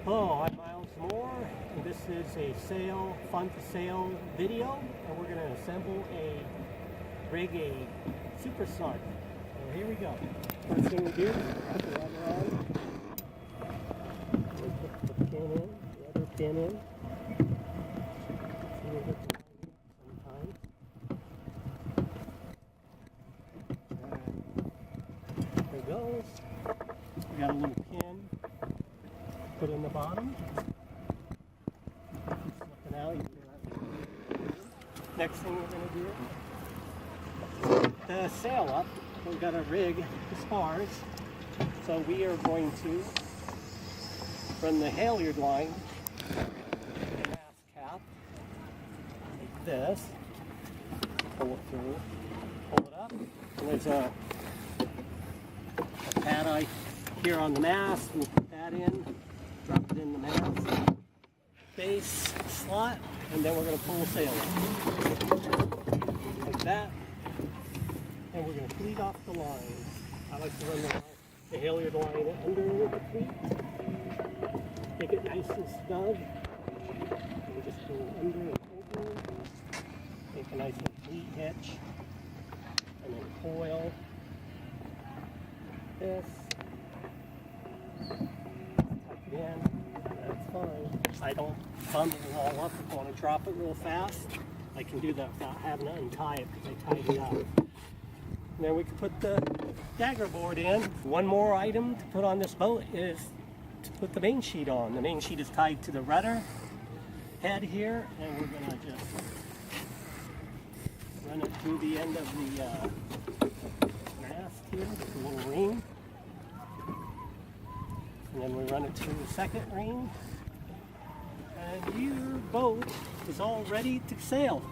Hello, I'm Miles Moore, and this is a fun to sail video, and we're going to assemble rig a Super Snark. So here we go. First thing we do is put the rubber on. We'll put the pin in, the other pin in. See, we'll get the line in sometimes. There it goes. We got a little pin. Put in the bottom. Slipping out. Next thing we're going to do is put the sail up. We've got to rig the spars. So we are going to run the halyard line to the mast cap like this. Pull it through. Pull it up. And there's a pad here on the mast. We'll put that in. Drop it in the mast base slot, and then we're going to pull the sail like that, and we're going to cleat off the line. I like to run the halyard line under the cleat, make it nice and snug, and just go under and over, make a nice little cleat hitch, and then coil this. In. That's fine. I don't bundle it all up. If I want to drop it real fast, I can do that without having to untie it because I tied it up. And then we can put the dagger board in. One more item to put on this boat is to put the main sheet on. The main sheet is tied to the rudder head here, and we're going to just run it through the end of the mast here, just a little ring. And then we run it to the second ring, and your boat is all ready to sail.